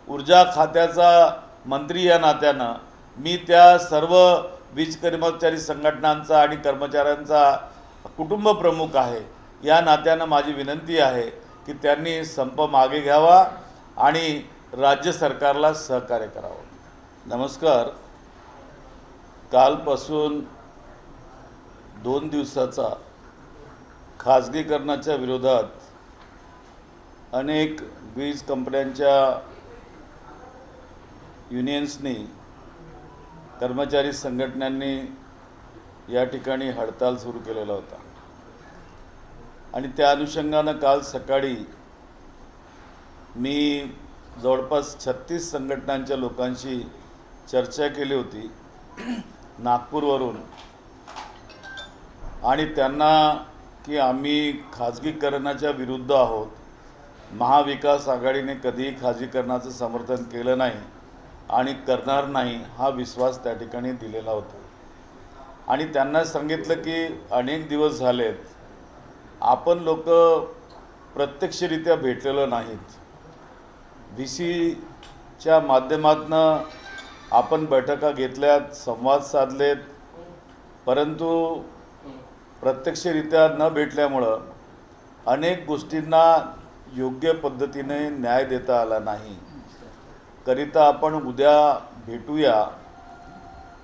ऊर्जा खात्याचा मंत्री या नात्यानं मी त्या सर्व वीज कर्मचारी संघटनांचा आणि कर्मचाऱ्यांचा कुटुंब प्रमुख आहे। या नात्यानं माझी विनंती आहे की त्यांनी संप मागे घ्यावा आणि राज्य सरकारला सहकार्य करावं। नमस्कार। कालपासून 2 दिवसाचा खाजगीकरणाच्या विरोधात अनेक वीज कंपन्यांच्या युनियन्सनी, कर्मचारी संघटनांनी या ठिकाणी हडताल सुरू केलेला होता आणि त्या अनुषंगानं काल सकाळी मी जवळपास 36 संघटनांच्या लोकांशी चर्चा केली होती नागपूरवरून, आणि त्यांना की आम्ही खाजगीकरणाच्या विरुद्ध आहोत, महाविकास आघाडीने कधीही खाजगीकरणाचं समर्थन केलं नाही आणि करणार नाही हा विश्वास त्या ठिकाणी दिलेला होता। आणि त्यांना सांगितलं की अनेक दिवस झालेत आपण लोक प्रत्यक्षरित्या भेटलेलो नाहीत, VCच्या माध्यमातून आपण बैठका घेतल्यात, संवाद साधलेत, परंतु प्रत्यक्षरित्या न भेटल्यामुळं अनेक गोष्टींना योग्य पद्धतीने न्याय देता आला नाही। करिता आपण उद्या भेटूया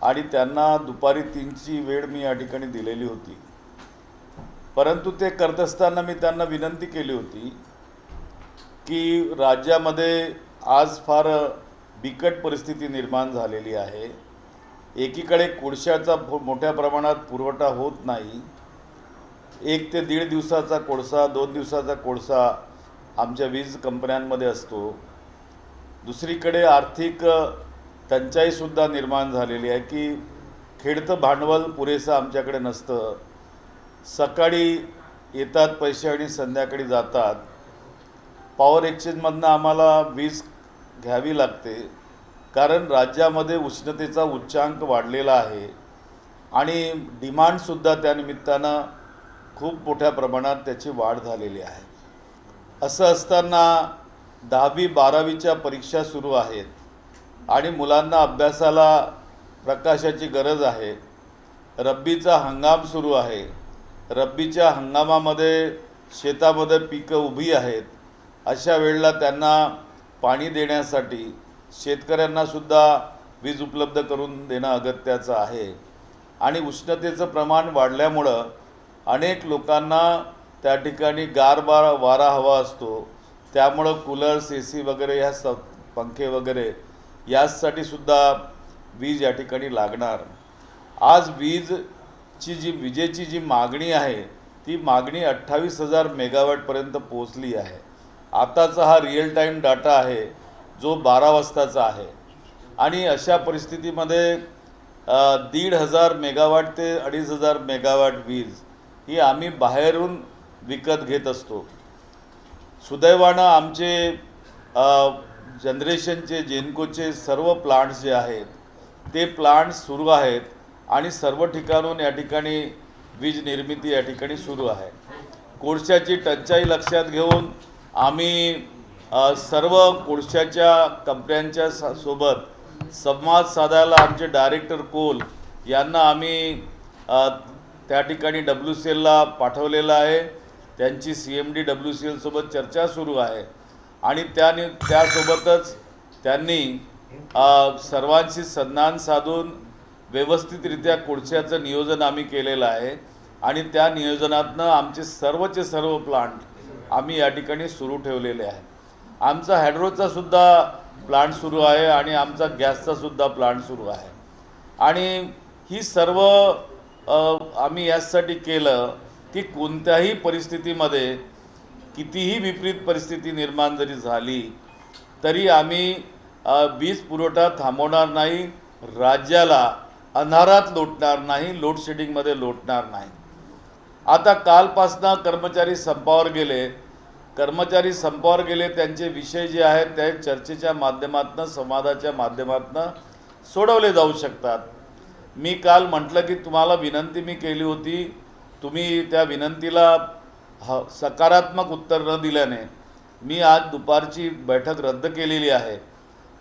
आणि त्यांना दुपारी 3ची वेळ मी या ठिकाणी दिलेली होती, परंतु ते करत असताना मी त्यांना विनंती केली होती की राज्यामध्ये आज फार बिकट परिस्थिती निर्माण झालेली आहे। एकीकडे कोळशाचा मोठ्या प्रमाणात पुरवठा होत नाही, 1 ते 1.5 दिवसाचा कोळसा, 2 दिवसाचा कोळसा आमच्या वीज कंपन्यांमध्ये असतो। दुसरीकडे आर्थिक टंचाईसुद्धा निर्माण झालेली आहे की खेळतं भांडवल पुरेसं आमच्याकडे नसतं, सकाळी येतात पैसे आणि संध्याकाळी जातात। पॉवर एक्सचेंजमधनं आम्हाला वीज घ्यावी लागते कारण राज्यामध्ये उष्णतेचा उच्चांक वाढलेला आहे आणि डिमांडसुद्धा त्यानिमित्तानं खूप मोठ्या प्रमाणात त्याची वाढ झालेली आहे। असं असताना 10वी 12वीच्या परीक्षा सुरू आहेत आणि मुलांना अभ्यासाला प्रकाशाची गरज आहे। रब्बीचा हंगाम सुरू आहे, रब्बीच्या हंगामामध्ये शेतामध्ये पिकं उभी आहेत, अशा वेळेला त्यांना पाणी देण्यासाठी शेतकऱ्यांनासुद्धा वीज उपलब्ध करून देणं अगत्याचं आहे। आणि उष्णतेचं प्रमाण वाढल्यामुळं अनेक लोकांना त्या ठिकाणी वारा हवा असतो, त्यामुळं कूलर्स, AC वगैरे ह्या पंखे वगैरे यासाठी सुद्धा वीज या ठिकाणी लागणार। आज विजेची जी मागणी आहे ती मागणी 28,000 मेगावॅटपर्यंत पोहोचली आहे। आताचा हा रिअल टाईम डाटा आहे जो 12 वाजताचा आहे आणि अशा परिस्थितीमध्ये 1,500 मेगावॅट ते 2,500 मेगावॅट वीज ही आम्ही बाहेरून विकत घेत असतो। सुदैवानं आमचे जनरेशनचे जेनकोचे सर्व प्लांट्स जे आहेत ते प्लांट्स सुरू आहेत आणि सर्व ठिकाणून या ठिकाणी वीज निर्मिती या ठिकाणी सुरू आहे। कोळशाची टंचाई लक्षात घेऊन आम्ही सर्व कोळशाच्या कंपन्यांच्या सोबत संवाद साधायला आमचे डायरेक्टर कोल यांना आम्ही त्या ठिकाणी WCLला पाठवलेलं आहे। त्यांची CMD WCL सोबत चर्चा सुरू आहे आणि त्यासोबतच त्यांनी सर्वांशी संधान साधून व्यवस्थितरित्या कोळशाचं नियोजन आम्ही केलेलं आहे आणि त्या नियोजनातनं आमचे सर्वचे सर्व प्लांट आम्ही या ठिकाणी सुरू ठेवलेले आहे। आमचा हायड्रोचा सुद्धा प्लांट सुरू आहे आणि आमचा गॅसचा सुद्धा प्लांट सुरू आहे आणि ही सर्व आम्ही यासाठी केलं की कोणत्याही परिस्थितीमध्ये कितीही विपरीत परिस्थिती निर्माण जरी झाली तरी आम्ही वीज पुरवठा थांबवणार नाही, राज्याला अंधारात लोटणार नाही, लोडशेडिंगमध्ये लोटणार नाही। आता कालपासनं कर्मचारी संपावर गेले, त्यांचे विषय जे आहेत ते चर्चेच्या माध्यमातून, संवादाच्या माध्यमातून सोडवले जाऊ शकतात। मी काल म्हटलं की तुम्हाला विनंती मी केली होती, तुम्ही त्या विनंतीला सकारात्मक उत्तर न दिल्याने मी आज दुपारची बैठक रद्द केलेली आहे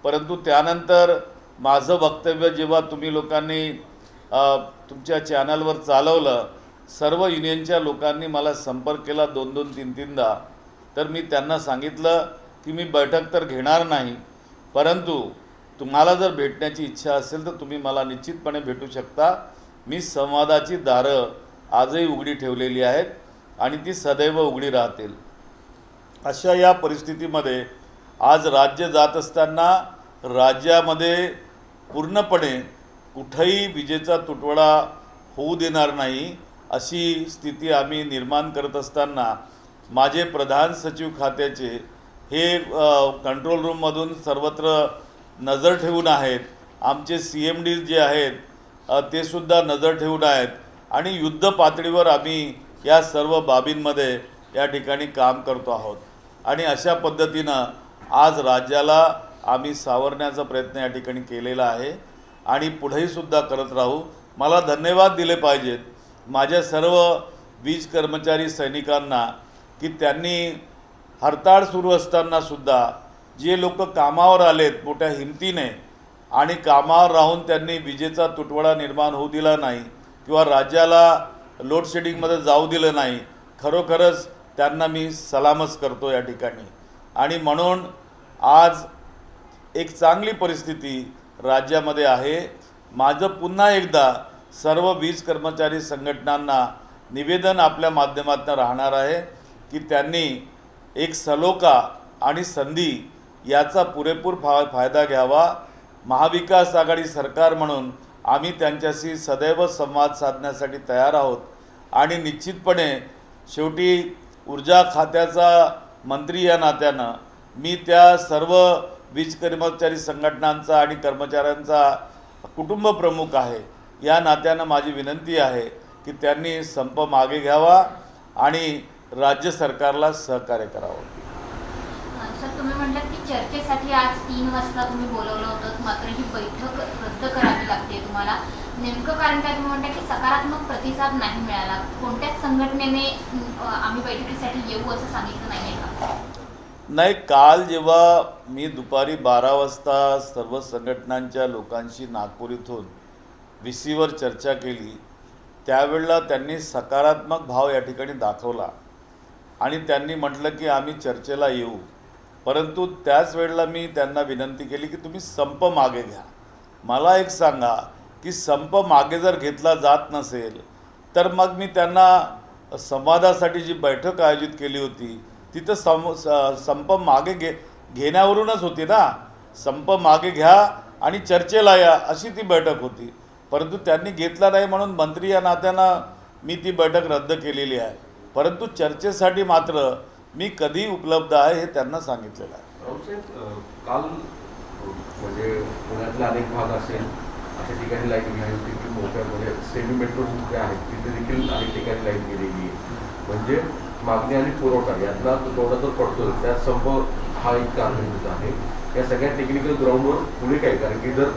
परंतु त्यानंतर माझं वक्तव्य जेव्हा तुम्ही लोकांनी तुमच्या चॅनलवर चालवलं, सर्व युनियनच्या लोकांनी मला संपर्क केला 2-2, 3-3दा. तर मी त्यांना सांगितलं की मी बैठक तर घेणार नाही, परंतु तुम्हाला जर भेटण्याची इच्छा असेल तर तुम्ही मला निश्चितपणे भेटू शकता. मी संवादाची दारं आजही उघडी ठेवलेली आहेत आणि ती सदैव उघडी राहतील. अशा या परिस्थितीमध्ये आज राज्य जात असताना राज्यामध्ये पूर्णपणे कुठेही विजेचा तुटवडा होऊ देणार नाही अशी स्थिती आम्ही निर्माण करत असताना माझे प्रधान सचिव खात्याचे हे कंट्रोल रूममधून सर्वत्र नजर ठेवून आहेत. आमचे CMD जे आहेत ते सुद्धा नजर ठेवून आहेत आणि युद्ध पातळीवर आम्ही या सर्व बाबींमध्ये या ठिकाणी काम करतो आहोत. आणि अशा पद्धतीनं आज राज्याला आम्ही सावरण्याचा प्रयत्न या ठिकाणी केलेला आहे आणि पुढेही सुद्धा करत राहू. मला धन्यवाद दिले पाहिजेत माझ्या सर्व वीज कर्मचारी सैनिकांना की त्यांनी हरताळ सुरू असताना सुद्धा जे लोक कामावर आलेत मोठ्या हिमतीने आणि कामावर राहून त्यांनी विजेचा तुटवडा निर्माण होऊ दिला नाही किंवा राज्याला लोड शेडिंगमध्ये जाऊ दिलं नाही, खरोखरच त्यांना मी सलामच करतो या ठिकाणी. आणि म्हणून आज एक चांगली परिस्थिती राज्यामध्ये आहे. माझं पुन्हा एकदा सर्व वीज कर्मचारी संघटनांना निवेदन आपल्या माध्यमातून राहणार आहे की त्यांनी एक सलोखा आणि संधी याचा पुरेपूर फायदा घ्यावा. महाविकास आघाडी सरकार म्हणून आम्ही त्यांच्याशी सदैव संवाद साधण्यासाठी तयार आहोत आणि निश्चितपणे शेवटी ऊर्जा खात्याचा मंत्री या नात्यानं मी त्या सर्व वीज कर्मचारी संघटनांचा आणि कर्मचाऱ्यांचा कुटुंब प्रमुख आहे. या नात्यानं माझी विनंती आहे की त्यांनी संप मागे घ्यावा आणि राज्य सरकारला सहकार्य करावं. सर, तुम्ही म्हटलं की चर्चेसाठी आज 3 वाजता तुम्ही बोलवलं होतं, मात्र ही बैठक रद्द करावी लागते तुम्हाला. नेमकं कारण काय? तुम्ही म्हणता की सकारात्मक प्रतिसाद नाही मिळाला. कोणत्याच संघटनेने आम्ही बैठकीसाठी येऊ असं सांगितलं नाही का? नाही, काल जेव्हा मी दुपारी 12 वाजता सर्व संघटनांच्या लोकांशी नागपूर इथून VCवर चर्चा केली त्यावेळेला त्यांनी सकारात्मक भाव या ठिकाणी दाखवला आणि त्यांनी म्हटलं की आम्ही चर्चेला येऊ. परंतु त्याच वेळेला मी त्यांना विनंती केली की तुम्ही संप मागे घ्या. मला एक सांगा की संप मागे जर घेतला जात नसेल तर मग मी त्यांना संवादासाठी जी बैठक आयोजित केली होती तिथं संप मागे घेण्यावरूनच होती ना. संप मागे घ्या आणि चर्चेला या अशी ती बैठक होती. परंतु त्यांनी घेतला नाही म्हणून मंत्री या नात्यानं मी ती बैठक रद्द केलेली आहे. परंतु चर्चेसाठी मात्र मी कधी उपलब्ध आहे हे त्यांना सांगितलेलं आहे. काल म्हणजे पुण्यातले अनेक भाग असेल अशा ठिकाणी लाईट गेली होती की मोठ्या म्हणजे सेमी मेट्रो जे आहेत तिथे देखील अनेक ठिकाणी लाईट गेलेली आहे. म्हणजे मागणी आणि पुरवठा यातला तेवढा तर पडतो, त्या संप हा एक कारणीभूत आहे. या सगळ्या टेक्निकल ग्राउंडवर पुढे काय, कारण की जर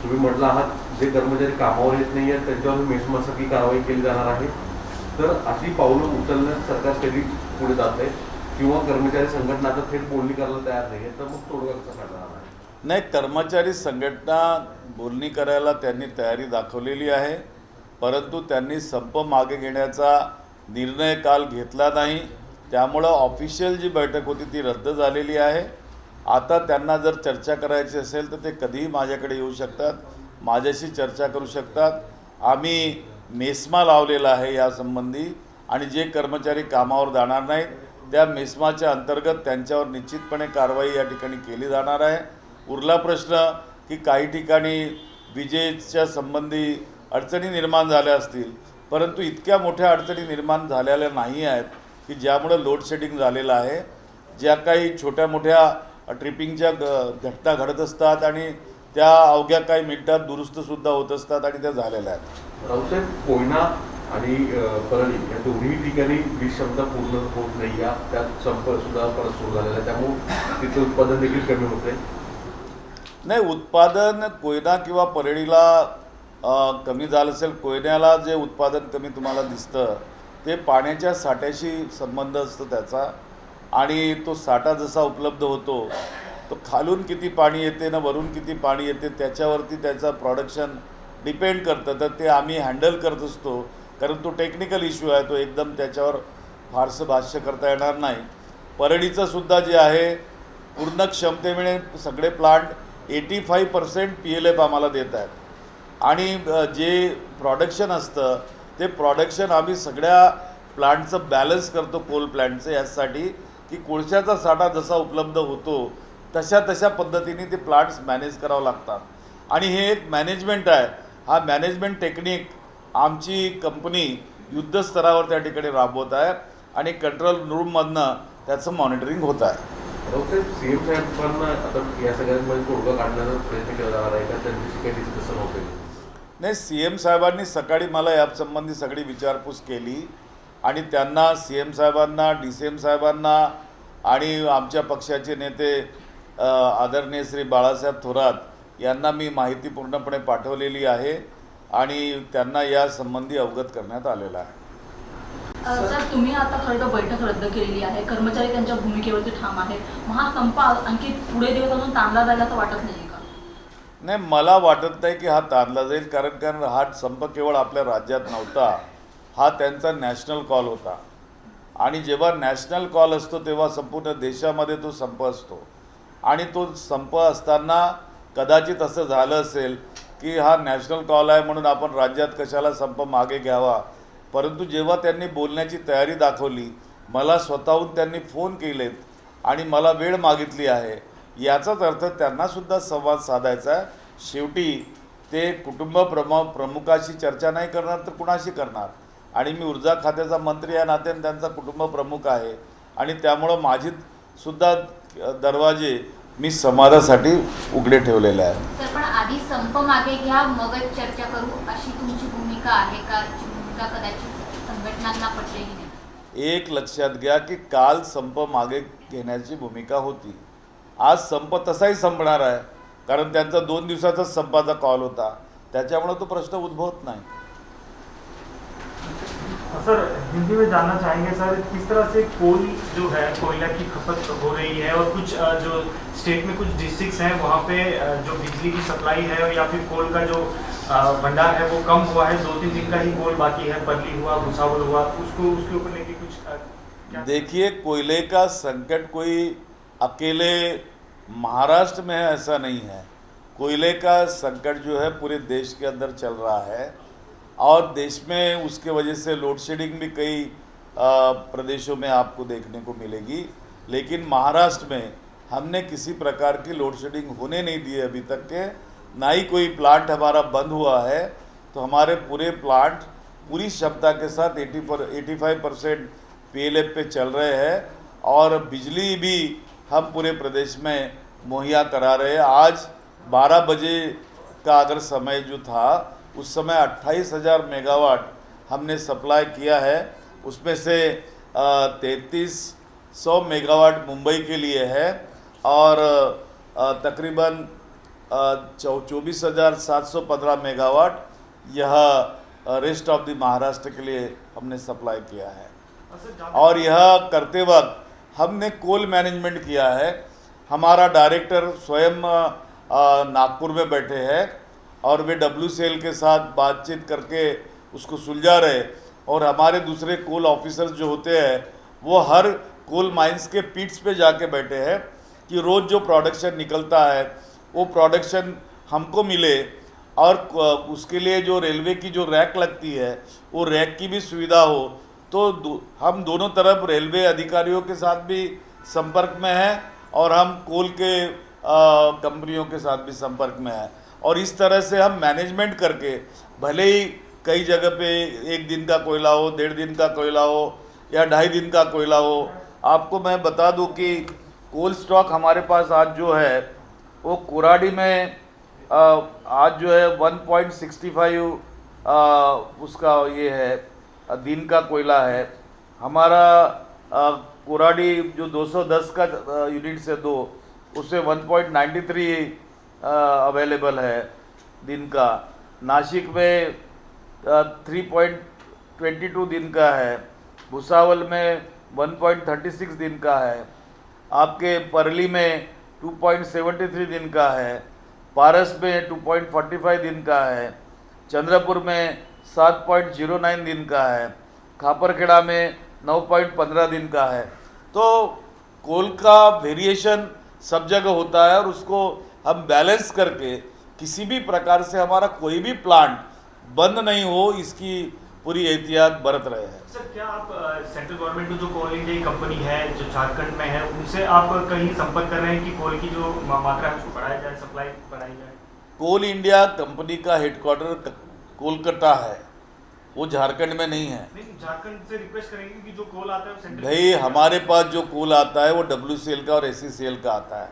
तुम्ही म्हटलं आहात जे कर्मचारी कामावर येत नाही आहेत त्यांच्यावर मेसमासारखी कारवाई केली जाणार आहे, तर अशी पावलं उचलण्यास सरकार कधी पुढे जात आहे किंवा कर्मचारी संघटना आता थेट बोलणी करायला तयार नाही आहे, तर मग तोडगा कसा काढणार आहे? नाही, कर्मचारी संघटना बोलणी करायला त्यांनी तयारी दाखवलेली आहे, परंतु त्यांनी संप मागे घेण्याचा निर्णय काल घेतला नाही. त्यामुळं ऑफिशियल जी बैठक होती ती रद्द झालेली आहे. आता त्यांना जर चर्चा करायची असेल तर ते कधीही माझ्याकडे येऊ शकतात, माझ्याशी चर्चा करू शकतात. आम्ही मेस्मा लावलेला आहे यासंबंधी आणि जे कर्मचारी कामावर जाणार नाहीत त्या मेस्माच्या अंतर्गत त्यांच्यावर निश्चितपणे कारवाई या ठिकाणी केली जाणार आहे. उरला प्रश्न की काही ठिकाणी विजेच्या संबंधी अडचणी निर्माण झाल्या असतील, परंतु इतक्या मोठ्या अडचणी निर्माण झालेल्या नाही आहेत की ज्यामुळं लोड शेडिंग झालेलं आहे. ज्या काही छोट्या मोठ्या ट्रिपिंगच्या घटना घडत असतात आणि त्या अवघ्या काही मिनिटात दुरुस्तसुद्धा होत असतात आणि त्या झालेल्या आहेत. रावसाहेब, कोयना आणि परळी या दोन्ही ठिकाणी वीज क्षमता पूर्ण होत नाही, या त्यात संप सुद्धा परत सुरू झालेला आहे, त्यामुळे तिथं उत्पादन देखील कमी होते. नाही, उत्पादन कोयना किंवा परळीला कमी झालं असेल. कोयन्याला जे उत्पादन कमी तुम्हाला दिसतं ते पाण्याच्या साठ्याशी संबंध असतो त्याचा, आणि तो साठा जसा उपलब्ध होतो तो खालून किती पाणी येते ना वरून किती पाणी येते त्याच्यावरती त्याचं प्रोडक्शन डिपेंड करतं. तर ते आम्ही हँडल करत असतो, कारण तो टेक्निकल इश्यू आहे, तो एकदम त्याच्यावर फारसं भाष्य करता येणार नाही. परळीचं सुद्धा जे आहे पूर्ण क्षमतेमुळे सगळे प्लांट 85% PLF आम्हाला देत आहेत. आणि जे प्रोडक्शन असतं ते प्रोडक्शन आम्ही सगळ्या प्लांटचं बॅलन्स करतो कोल प्लांटचं, यासाठी की कोळशाचा साठा जसा उपलब्ध होतो तशा पद्धतीने ते प्लांट्स मॅनेज करावं लागतात. आणि हे एक मॅनेजमेंट आहे. हा मॅनेजमेंट टेक्निक आमची कंपनी युद्धस्तरावर त्या ठिकाणी राबवत आहे आणि कंट्रोल रूममधनं त्याचं मॉनिटरिंग होत आहे. CM साहेबांना आता या सगळ्यांमध्ये तोडगा काढण्याचा प्रयत्न केला जाणार आहे का? त्यांच्याशी काही डिस्कशन होते? नाही, CM साहेबांनी सकाळी मला यासंबंधी सगळी विचारपूस केली आणि त्यांना CM साहेबांना, DCM साहेबांना आणि आमच्या पक्षाचे नेते आदरणीय श्री बाळासाहेब थोरात यांना मी माहिती पूर्णपणे पाठवलेली आहे आणि त्यांना या संबंधी अवगत करण्यात आलेलं आहे. सर, तुम्ही आता खरं तर बैठक रद्द केलेली आहे, कर्मचारी त्यांच्या भूमिकेवरती ठाम आहे. हा संप आणखी पुढे दिवस अजून ताणला जाईल असं वाटत नाही का? नाही, मला वाटत नाही की हा ताणला जाईल, कारण हा संप केवळ आपल्या राज्यात नव्हता, हा त्यांचा नॅशनल कॉल होता. आणि जेव्हा नॅशनल कॉल असतो तेव्हा संपूर्ण देशामध्ये तो संप असतो. आणि तो संप असताना कदाचित असं झालं असेल की हा नॅशनल कॉल आहे म्हणून आपण राज्यात कशाला संप मागे घ्यावा. परंतु जेव्हा त्यांनी बोलण्याची तयारी दाखवली, मला स्वतःहून त्यांनी फोन केलेत आणि मला वेळ मागितली आहे, याचाच अर्थ त्यांनासुद्धा संवाद साधायचा आहे. शेवटी ते कुटुंब प्रमुखाशी चर्चा नाही करणार तर कुणाशी करणार. आणि मी ऊर्जा खात्याचा मंत्री या नात्याने त्यांचा कुटुंब प्रमुख आहे आणि त्यामुळं माझी सुद्धा दरवाजे मी संवादासाठी उघडे ठेवलेले आहेत. तर पण आधी संप मागे घ्या मगच चर्चा करू अशी तुमची भूमिका आहे का? भूमिका कदाचित संघटनांना पटलेली नाही. एक लक्षात घ्या की काल संप मागे घेण्याची भूमिका होती. आज संप तसाही संपणार आहे, कारण त्यांचा 2 दिवसाचाच संपाचा कॉल होता, त्याच्यामुळे तो प्रश्न उद्भवत नाही. सर, हिंदी में जानना चाहेंगे सर, किस तरह से कोल जो है कोयला की खपत हो रही है और कुछ जो स्टेट में कुछ डिस्ट्रिक्ट्स हैं वहाँ पे जो बिजली की सप्लाई है या फिर कोल का जो भंडार है वो कम हुआ है, 2-3 दिन का ही कोल बाकी है, बरली हुआ, भुसावल हुआ, उसके ऊपर लेके कुछ देखिए, कोयले का संकट कोई अकेले महाराष्ट्र में है ऐसा नहीं है. कोयले का संकट जो है पूरे देश के अंदर चल रहा है और देश में उसके वजह से लोड शेडिंग भी कई प्रदेशों में आपको देखने को मिलेगी. लेकिन महाराष्ट्र में हमने किसी प्रकार की लोड शेडिंग होने नहीं दी है अभी तक के, ना ही कोई प्लांट हमारा बंद हुआ है. तो हमारे पूरे प्लांट पूरी क्षमता के साथ 85% PLF पे चल रहे हैं और बिजली भी हम पूरे प्रदेश में मुहैया करा रहे हैं. आज 12 बजे का अगर समय जो था उस समय 28,000 मेगावाट हमने सप्लाई किया है. उसमें से 3300 मेगावाट मुंबई के लिए है और तकरीबन 24,715 मेगावाट यह रेस्ट ऑफ द महाराष्ट्र के लिए हमने सप्लाई किया है. और यह करते वक्त हमने कोल मैनेजमेंट किया है. हमारा डायरेक्टर स्वयं नागपुर में बैठे हैं और वे WCL के साथ बातचीत करके उसको सुलझा रहे. और हमारे दूसरे कोल ऑफिसर्स जो होते हैं वो हर कोल माइंस के पीट्स पे जाके बैठे हैं कि रोज़ जो प्रोडक्शन निकलता है वो प्रोडक्शन हमको मिले और उसके लिए जो रेलवे की जो रैक लगती है वो रैक की भी सुविधा हो. तो हम दोनों तरफ रेलवे अधिकारियों के साथ भी संपर्क में हैं और हम कोल के कंपनियों के साथ भी संपर्क में हैं. और इस तरह से हम मैनेजमेंट करके भले ही कई जगह पे 1 दिन का कोयला हो, 1.5 दिन का कोयला हो या 2.5 दिन का कोयला हो. आपको मैं बता दूं कि कोल स्टॉक हमारे पास आज जो है वो कोराडी में आज जो है 1.65 उसका ये है दिन का कोयला है. हमारा कोराडी जो 210 का यूनिट से 2 उससे 1.93 अवेलेबल है दिन का. नासिक में 3.22 दिन का है. भुसावल में 1.36 दिन का है. आपके परली में 2.73 दिन का है, पारस में 2.45 दिन का है, चंद्रपुर में 7.09 दिन का है, खापरखेड़ा में 9.15 दिन का है। तो कोल का वेरिएशन सब जगह होता है और उसको हम बैलेंस करके किसी भी प्रकार से हमारा कोई भी प्लांट बंद नहीं हो, इसकी पूरी एहतियात बरत रहे हैं। सर, क्या आप सेंट्रल गवर्नमेंट की जो कोल इंडिया की कंपनी है जो झारखंड में है, उनसे आप कहीं संपर्क कर रहे हैं कि कोल की जो मात्रा है उसको बढ़ाया जाए, सप्लाई बढ़ाई जाए? कोल इंडिया कंपनी का हेडक्वार्टर कोलकाता है, वो झारखंड में नहीं है। नहीं, झारखंड से रिक्वेस्ट करेंगे कि जो कोल आता है वो सेंट्रल भाई हमारे पास जो कोल आता है वो WCL का और SCCL का आता है।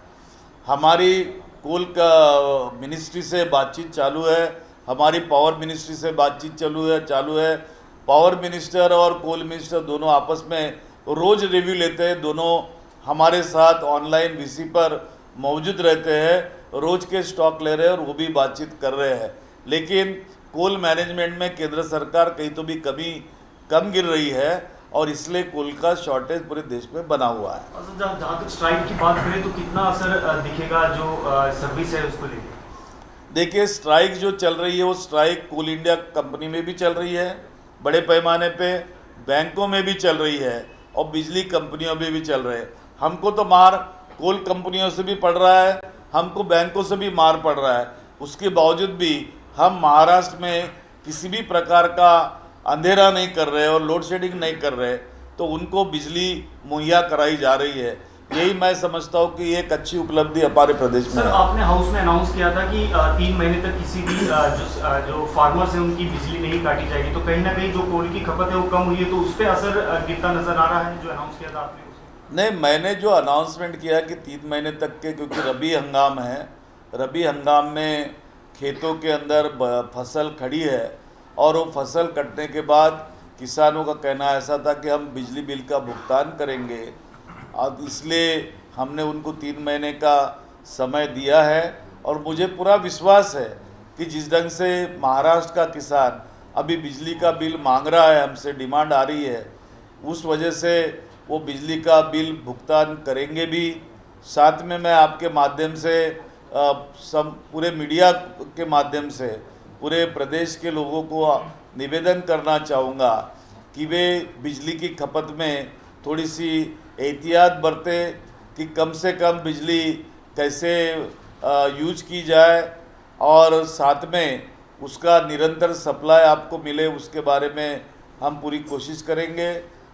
हमारी कोल का मिनिस्ट्री से बातचीत चालू है, हमारी पावर मिनिस्ट्री से बातचीत चालू है। पावर मिनिस्टर और कोल मिनिस्टर दोनों आपस में रोज़ रिव्यू लेते हैं, दोनों हमारे साथ ऑनलाइन VC पर मौजूद रहते हैं, रोज़ के स्टॉक ले रहे हैं और वो भी बातचीत कर रहे हैं। लेकिन कोल मैनेजमेंट में केंद्र सरकार कहीं तो भी कम गिर रही है और इसलिए कोल का शॉर्टेज पूरे देश में बना हुआ है। और जहाँ तक स्ट्राइक की बात करें तो कितना असर दिखेगा जो सर्विस है उसको लेकर? देखिए, स्ट्राइक जो चल रही है वो स्ट्राइक कोल इंडिया कंपनी में भी चल रही है, बड़े पैमाने पे बैंकों में भी चल रही है और बिजली कंपनियों में भी चल रहे हैं। हमको तो मार कोल कंपनियों से भी पड़ रहा है, हमको बैंकों से भी मार पड़ रहा है। उसके बावजूद भी हम महाराष्ट्र में किसी भी प्रकार का अंधेरा नहीं कर रहे और लोड शेडिंग नहीं कर रहे, तो उनको बिजली मुहैया कराई जा रही है। यही मैं समझता हूँ कि एक अच्छी उपलब्धि हमारे प्रदेश में सर, है। आपने हाउस में अनाउंस किया था कि 3 महीने तक किसी भी जो फार्मर्स हैं उनकी बिजली नहीं काटी जाएगी, तो कहीं ना कहीं जो कोल की खपत है वो कम हुई है, तो उस पर असर गिरता नजर आ रहा है जो अनाउंस किया था आपने? नहीं, मैंने जो अनाउंसमेंट किया कि 3 महीने तक के, क्योंकि रबी हंगाम है, रबी हंगाम में खेतों के अंदर फसल खड़ी है और वो फसल कटने के बाद किसानों का कहना ऐसा था कि हम बिजली बिल का भुगतान करेंगे और इसलिए हमने उनको 3 महीने का समय दिया है। और मुझे पूरा विश्वास है कि जिस ढंग से महाराष्ट्र का किसान अभी बिजली का बिल मांग रहा है, हमसे डिमांड आ रही है, उस वजह से वो बिजली का बिल भुगतान करेंगे भी। साथ में मैं आपके माध्यम से सब पूरे मीडिया के माध्यम से पूरे प्रदेश के लोगों को निवेदन करना चाहूँगा कि वे बिजली की खपत में थोड़ी सी एहतियात बरतें कि कम से कम बिजली कैसे यूज की जाए और साथ में उसका निरंतर सप्लाई आपको मिले, उसके बारे में हम पूरी कोशिश करेंगे।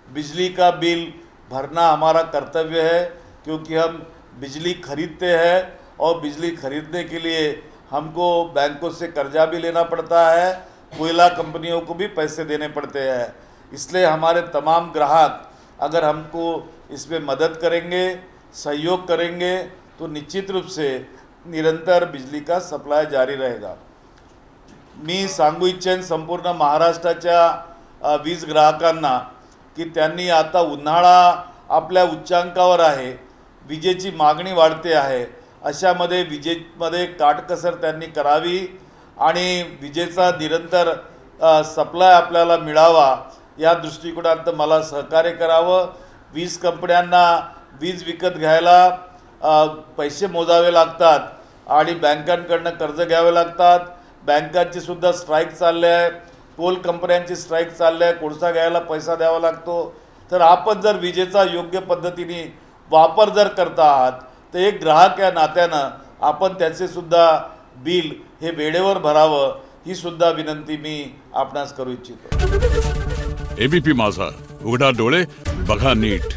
बिजली का बिल भरना हमारा कर्तव्य है क्योंकि हम बिजली खरीदते हैं और बिजली खरीदने के लिए हमको बैंकों से कर्जा भी लेना पड़ता है, कोयला कंपनियों को भी पैसे देने पड़ते हैं। इसलिए हमारे तमाम ग्राहक अगर हमको इसमें मदद करेंगे, सहयोग करेंगे, तो निश्चित रूप से निरंतर बिजली का सप्लाय जारी रहेगा। मी सांगू इच्छेन संपूर्ण महाराष्ट्राच्या वीज ग्राहकांना की त्यांनी आता उन्हाळा आपल्या उच्चांकावर आहे, विजेची मागणी वाढते आहे, अशामध्ये विजेमध्ये काटकसर त्यांनी करावी आणि विजेचा निरंतर सप्लाय आपल्याला मिळावा या दृष्टिकोनात मला सहकार्य करावं। वीज कंपन्यांना वीज विकत घ्यायला पैसे मोजावे लागतात आणि बँकांकडनं कर्ज घ्यावे लागतात। बँकांची सुद्धा स्ट्राईक चालले आहे, कोल कंपन्यांची स्ट्राईक चालले आहे, कोळसा घ्यायला पैसा द्यावा लागतो। तर आपण जर विजेचा योग्य पद्धतीने वापर जर करता आहात तर एक ग्राहक या नात्यानं आपण त्याचे सुद्धा बिल हे वेळेवर भरावं, ही सुद्धा विनंती मी आपणास करू इच्छितो। ABP माझा, उघडा डोळे बघा नीट।